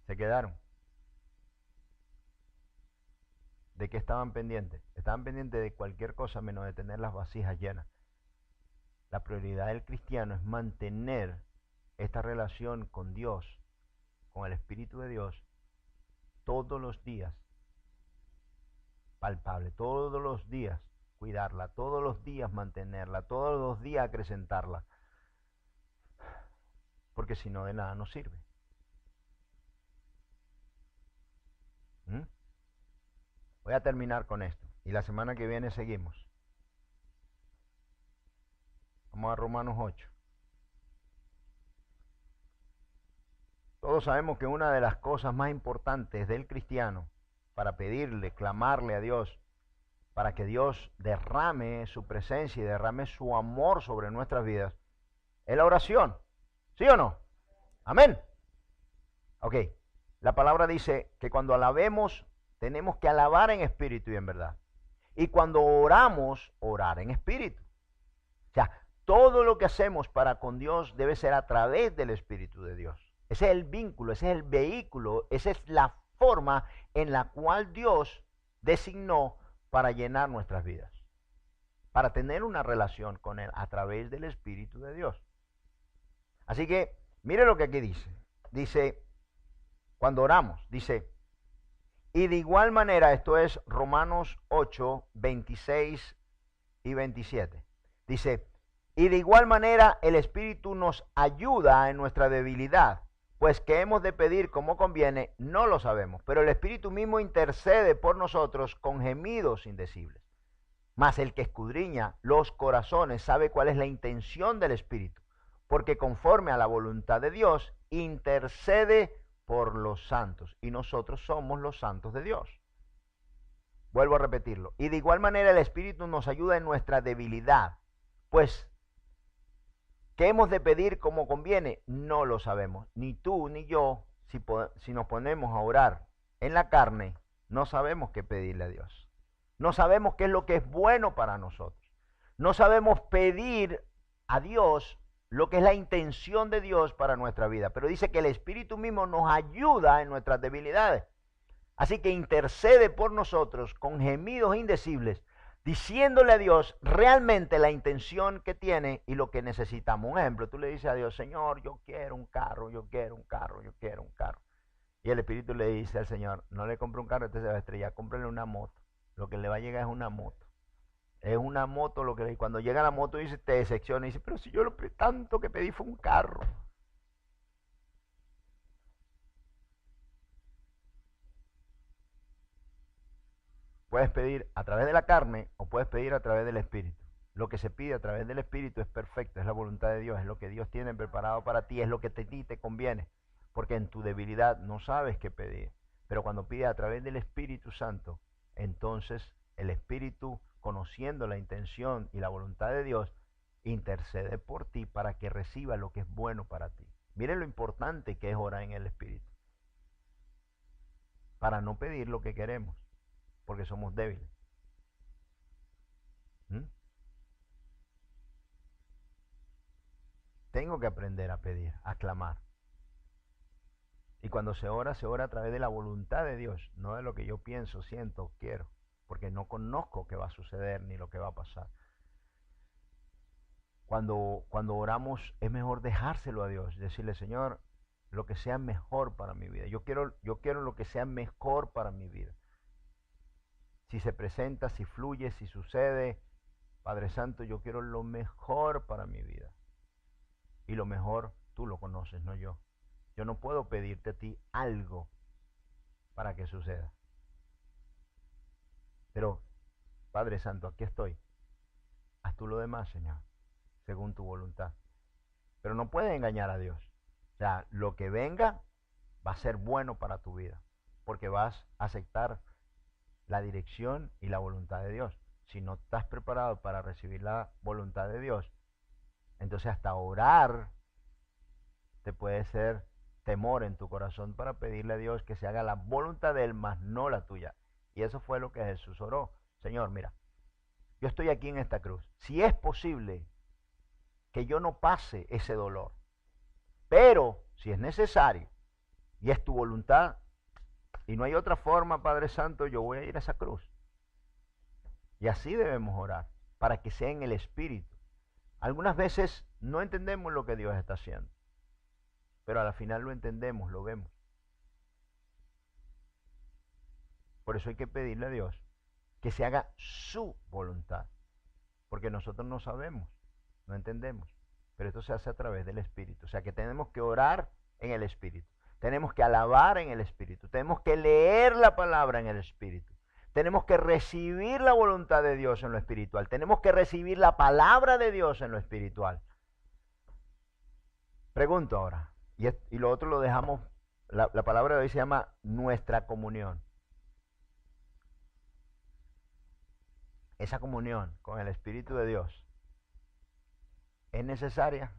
[SPEAKER 1] Se quedaron. ¿De qué estaban pendientes? Estaban pendientes de cualquier cosa menos de tener las vasijas llenas. La prioridad del cristiano es mantener esta relación con Dios, con el Espíritu de Dios, todos los días, palpable, todos los días cuidarla, todos los días mantenerla, todos los días acrecentarla, porque si no, de nada nos sirve. Voy a terminar con esto y la semana que viene seguimos. Vamos a Romanos 8. Todos sabemos que una de las cosas más importantes del cristiano para pedirle, clamarle a Dios, para que Dios derrame su presencia y derrame su amor sobre nuestras vidas, es la oración. ¿Sí o no? Amén. Ok. La palabra dice que cuando alabemos, tenemos que alabar en espíritu y en verdad. Y cuando oramos, orar en espíritu. O sea, todo lo que hacemos para con Dios debe ser a través del Espíritu de Dios. Ese es el vínculo, ese es el vehículo, esa es la forma en la cual Dios designó para llenar nuestras vidas. Para tener una relación con Él a través del Espíritu de Dios. Así que, mire lo que aquí dice. Dice, cuando oramos, dice, y de igual manera, esto es Romanos 8, 26 y 27. Dice, y de igual manera el Espíritu nos ayuda en nuestra debilidad, pues que hemos de pedir como conviene, no lo sabemos, pero el Espíritu mismo intercede por nosotros con gemidos indecibles. Mas el que escudriña los corazones sabe cuál es la intención del Espíritu, porque conforme a la voluntad de Dios, intercede por los santos, y nosotros somos los santos de Dios. Vuelvo a repetirlo. Y de igual manera el Espíritu nos ayuda en nuestra debilidad, pues ¿qué hemos de pedir como conviene? No lo sabemos. Ni tú ni yo, si nos ponemos a orar en la carne, no sabemos qué pedirle a Dios. No sabemos qué es lo que es bueno para nosotros. No sabemos pedir a Dios lo que es la intención de Dios para nuestra vida. Pero dice que el Espíritu mismo nos ayuda en nuestras debilidades. Así que intercede por nosotros con gemidos indecibles, diciéndole a Dios realmente la intención que tiene y lo que necesitamos. Un ejemplo, tú le dices a Dios, Señor, yo quiero un carro, yo quiero un carro, yo quiero un carro. Y el Espíritu le dice al Señor, no le compre un carro, este se va a estrellar, cómprele una moto. Lo que le va a llegar es una moto. Es una moto lo que cuando llega la moto dice, te decepciona y dice, pero si yo lo tanto que pedí fue un carro. Puedes pedir a través de la carne o puedes pedir a través del Espíritu. Lo que se pide a través del Espíritu es perfecto, es la voluntad de Dios, es lo que Dios tiene preparado para ti, es lo que a ti te conviene, porque en tu debilidad no sabes qué pedir. Pero cuando pides a través del Espíritu Santo, entonces el Espíritu, conociendo la intención y la voluntad de Dios, intercede por ti para que reciba lo que es bueno para ti. Miren lo importante que es orar en el Espíritu, para no pedir lo que queremos, porque somos débiles. Tengo que aprender a pedir, a clamar. Y cuando se ora a través de la voluntad de Dios, no de lo que yo pienso, siento, quiero, porque no conozco qué va a suceder ni lo que va a pasar. Cuando oramos es mejor dejárselo a Dios, decirle, Señor, lo que sea mejor para mi vida. Yo quiero lo que sea mejor para mi vida. Si se presenta, si fluye, si sucede, Padre Santo, yo quiero lo mejor para mi vida. Y lo mejor tú lo conoces, no yo. Yo no puedo pedirte a ti algo para que suceda. Pero, Padre Santo, aquí estoy. Haz tú lo demás, Señor, según tu voluntad. Pero no puedes engañar a Dios. O sea, lo que venga va a ser bueno para tu vida, porque vas a aceptar la dirección y la voluntad de Dios. si no estás preparado para recibir la voluntad de Dios, entonces hasta orar te puede ser temor en tu corazón para pedirle a Dios que se haga la voluntad de Él, más no la tuya. Y eso fue lo que Jesús oró. Señor, mira, yo estoy aquí en esta cruz. Si es posible que yo no pase ese dolor, pero si es necesario y es tu voluntad y no hay otra forma, Padre Santo, yo voy a ir a esa cruz. Y así debemos orar, para que sea en el Espíritu. Algunas veces no entendemos lo que Dios está haciendo, pero al final lo entendemos, lo vemos. Por eso hay que pedirle a Dios que se haga su voluntad, porque nosotros no sabemos, no entendemos, pero esto se hace a través del Espíritu. O sea que tenemos que orar en el Espíritu, tenemos que alabar en el Espíritu, tenemos que leer la palabra en el Espíritu, tenemos que recibir la voluntad de Dios en lo espiritual, tenemos que recibir la palabra de Dios en lo espiritual. Pregunto ahora, y lo otro lo dejamos, la palabra de hoy se llama nuestra comunión. Esa comunión con el Espíritu de Dios es necesaria,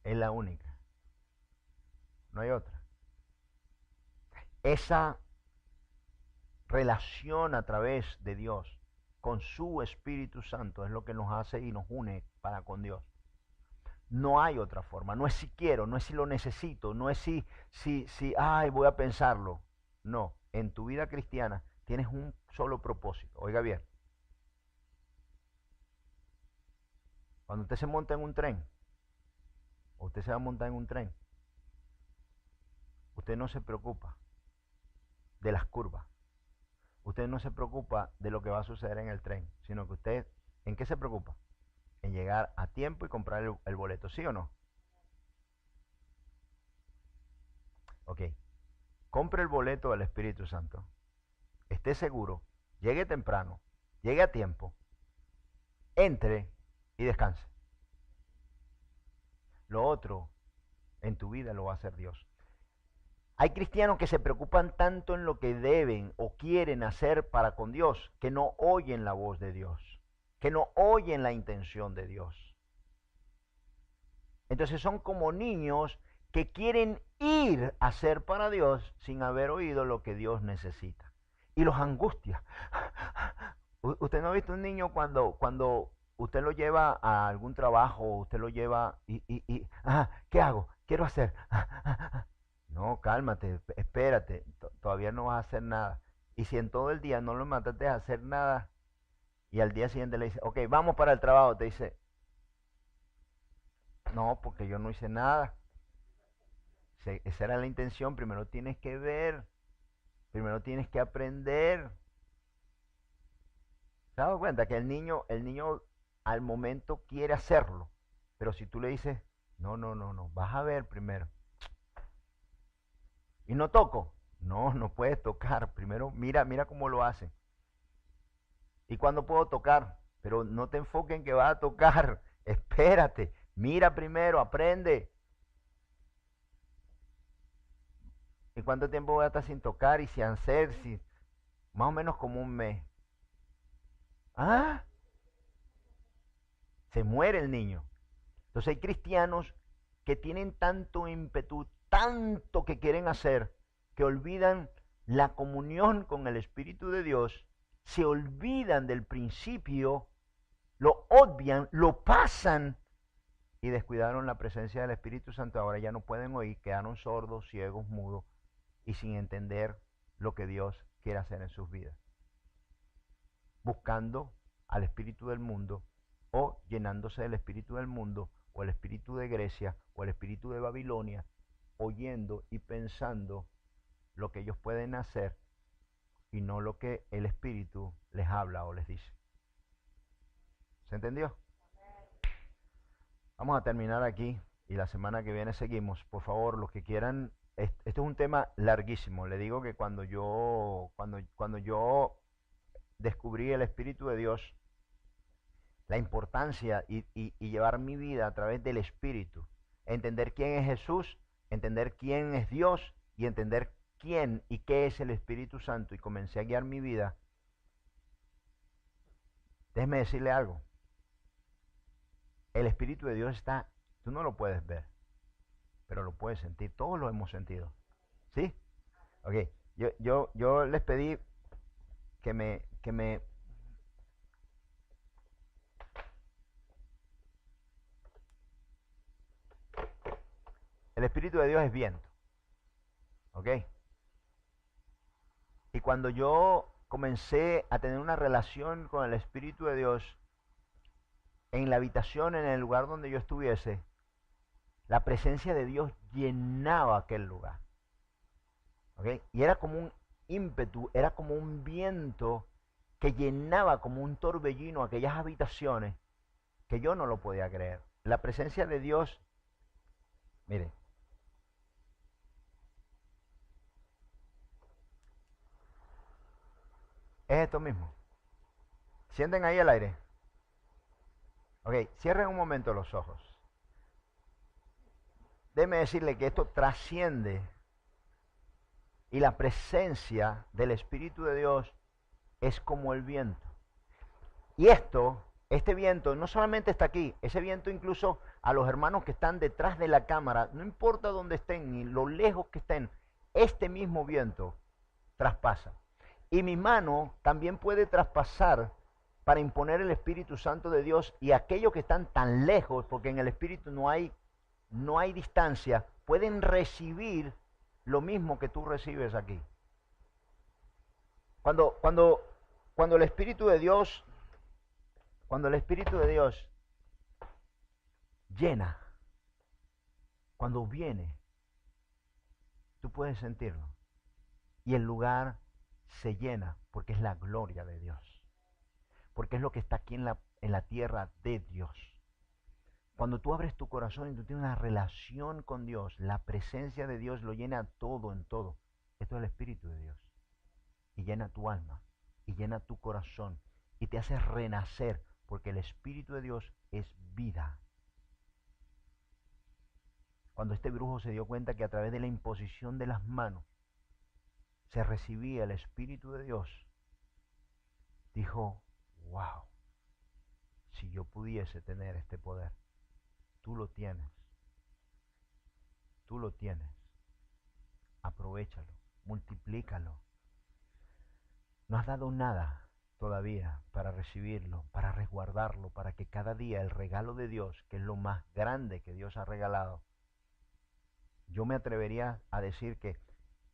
[SPEAKER 1] es la única, no hay otra. Esa relación a través de Dios con su Espíritu Santo es lo que nos hace y nos une para con Dios. No hay otra forma, no es si quiero, no es si lo necesito, no es si ay, voy a pensarlo. No, en tu vida cristiana tienes un solo propósito. Oiga bien, cuando usted se monta en un tren, o usted se va a montar en un tren, usted no se preocupa de las curvas, usted no se preocupa de lo que va a suceder en el tren, sino que usted, ¿en qué se preocupa? En llegar a tiempo y comprar el boleto, ¿sí o no? Ok, compre el boleto del Espíritu Santo, esté seguro, llegue temprano, llegue a tiempo, entre y descanse. Lo otro en tu vida lo va a hacer Dios. Hay cristianos que se preocupan tanto en lo que deben o quieren hacer para con Dios, que no oyen la voz de Dios, que no oyen la intención de Dios. Entonces son como niños que quieren ir a hacer para Dios sin haber oído lo que Dios necesita. Y los angustia. ¿Usted no ha visto un niño cuando usted lo lleva a algún trabajo, usted lo lleva ¿qué hago? Quiero hacer. No, cálmate, espérate, todavía no vas a hacer nada. Y si en todo el día no lo mataste a hacer nada, y al día siguiente le dice, ok, vamos para el trabajo, te dice, no, porque yo no hice nada. Esa era la intención, primero tienes que ver, primero tienes que aprender. ¿Se ha dado cuenta que el niño al momento quiere hacerlo? Pero si tú le dices, no, vas a ver primero. Y no toco. No puedes tocar. Primero mira cómo lo hacen. ¿Y cuándo puedo tocar? Pero no te enfoques en que vas a tocar. Espérate. Mira primero, aprende. ¿Y cuánto tiempo voy a estar sin tocar y sin hacer? Más o menos como un mes. ¿Ah? Se muere el niño. Entonces hay cristianos que tienen tanto ímpetu, tanto que quieren hacer, que olvidan la comunión con el Espíritu de Dios, se olvidan del principio, lo obvian, lo pasan y descuidaron la presencia del Espíritu Santo. Ahora ya no pueden oír, quedaron sordos, ciegos, mudos y sin entender lo que Dios quiere hacer en sus vidas. Buscando al espíritu del mundo o llenándose del espíritu del mundo o el espíritu de Grecia o el espíritu de Babilonia, oyendo y pensando lo que ellos pueden hacer y no lo que el espíritu les habla o les dice. ¿Se entendió? Vamos a terminar aquí y la semana que viene seguimos. Por favor, los que quieran, esto es un tema larguísimo. Le digo que cuando yo descubrí el Espíritu de Dios, la importancia y llevar mi vida a través del Espíritu, entender quién es Jesús, entender quién es Dios y entender quién y qué es el Espíritu Santo, y comencé a guiar mi vida, Déjeme decirle algo. El Espíritu de Dios está, tú no lo puedes ver, pero lo puedes sentir. Todos lo hemos sentido. ¿Sí? Ok. Yo les pedí que me... El Espíritu de Dios es viento. ¿Ok? Y cuando yo comencé a tener una relación con el Espíritu de Dios, en la habitación, en el lugar donde yo estuviese, la presencia de Dios llenaba aquel lugar. ¿Ok? Y era como un ímpetu, era como un viento que llenaba como un torbellino aquellas habitaciones que yo no lo podía creer. La presencia de Dios, mire, es esto mismo. Sienten ahí el aire. Ok, cierren un momento los ojos. Déjeme decirle que esto trasciende y la presencia del Espíritu de Dios es como el viento. Y este viento no solamente está aquí, ese viento incluso a los hermanos que están detrás de la cámara, no importa dónde estén ni lo lejos que estén, este mismo viento traspasa. Y mi mano también puede traspasar para imponer el Espíritu Santo de Dios, y aquellos que están tan lejos, porque en el Espíritu no hay distancia, pueden recibir lo mismo que tú recibes aquí. Cuando el Espíritu de Dios, cuando el Espíritu de Dios llena, cuando viene, tú puedes sentirlo. Y el lugar se llena porque es la gloria de Dios. Porque es lo que está aquí en la tierra de Dios. Cuando tú abres tu corazón y tú tienes una relación con Dios, la presencia de Dios lo llena todo en todo. Esto es el Espíritu de Dios. Y llena tu alma, y llena tu corazón, y te hace renacer, porque el Espíritu de Dios es vida. Cuando este brujo se dio cuenta que a través de la imposición de las manos se recibía el Espíritu de Dios, dijo, wow, si yo pudiese tener este poder, tú lo tienes, aprovéchalo, multiplícalo. No has dado nada todavía para recibirlo, para resguardarlo, para que cada día el regalo de Dios, que es lo más grande que Dios ha regalado, yo me atrevería a decir que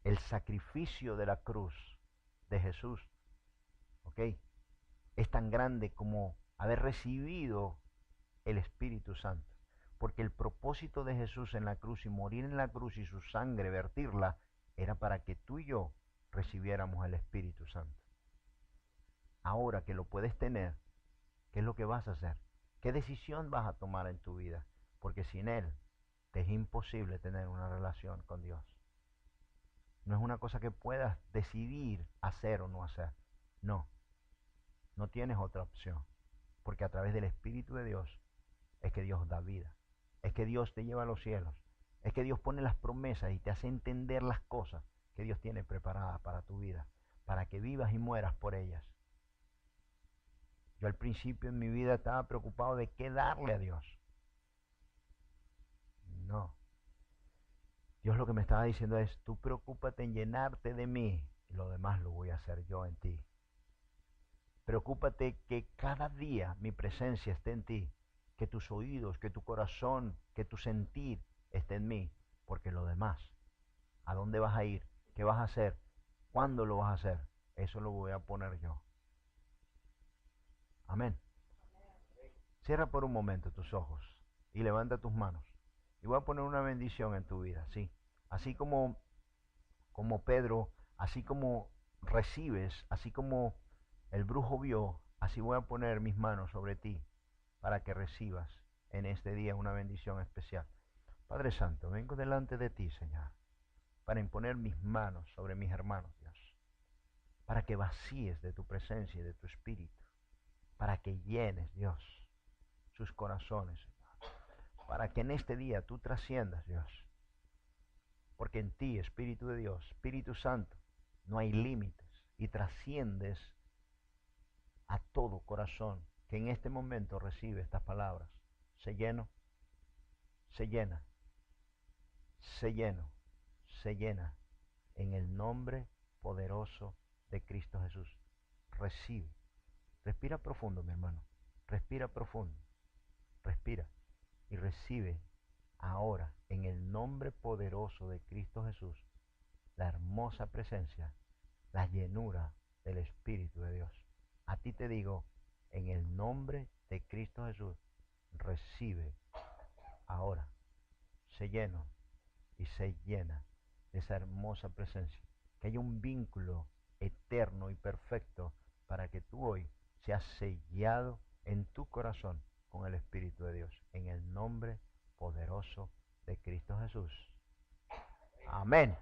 [SPEAKER 1] el sacrificio de la cruz de Jesús, ¿ok?, es tan grande como haber recibido el Espíritu Santo. Porque el propósito de Jesús en la cruz y morir en la cruz y su sangre vertirla era para que tú y yo recibiéramos el Espíritu Santo. Ahora que lo puedes tener, ¿qué es lo que vas a hacer? ¿Qué decisión vas a tomar en tu vida? Porque sin Él te es imposible tener una relación con Dios. No es una cosa que puedas decidir hacer o no hacer. No, no tienes otra opción. Porque a través del Espíritu de Dios es que Dios da vida. Es que Dios te lleva a los cielos. Es que Dios pone las promesas y te hace entender las cosas que Dios tiene preparadas para tu vida, para que vivas y mueras por ellas. Yo al principio en mi vida estaba preocupado de qué darle a Dios. No. Dios lo que me estaba diciendo es, tú preocúpate en llenarte de mí y lo demás lo voy a hacer yo en ti. Preocúpate que cada día mi presencia esté en ti, que tus oídos, que tu corazón, que tu sentir esté en mí, porque lo demás, ¿a dónde vas a ir? ¿Qué vas a hacer? ¿Cuándo lo vas a hacer? Eso lo voy a poner yo. Amén. Cierra por un momento tus ojos y levanta tus manos. Y voy a poner una bendición en tu vida, sí. Así como Pedro, así como recibes, así como el brujo vio, así voy a poner mis manos sobre ti para que recibas en este día una bendición especial. Padre Santo, vengo delante de ti, Señor, para imponer mis manos sobre mis hermanos, Dios, para que vacíes de tu presencia y de tu espíritu, para que llenes, Dios, sus corazones, Señor, para que en este día tú trasciendas, Dios, porque en ti, Espíritu de Dios, Espíritu Santo, no hay límites y trasciendes a todo corazón que en este momento recibe estas palabras. Sé lleno, sé llena, sé lleno, sé llena, en el nombre poderoso de Cristo Jesús. Recibe. Respira profundo, mi hermano. Respira profundo. Respira y recibe ahora, en el nombre poderoso de Cristo Jesús, la hermosa presencia, la llenura del Espíritu de Dios. A ti te digo, en el nombre de Cristo Jesús, recibe ahora, sé lleno y sé llena de esa hermosa presencia. Que haya un vínculo eterno y perfecto para que tú hoy seas sellado en tu corazón con el Espíritu de Dios. En el nombre poderoso de Cristo Jesús. Amén.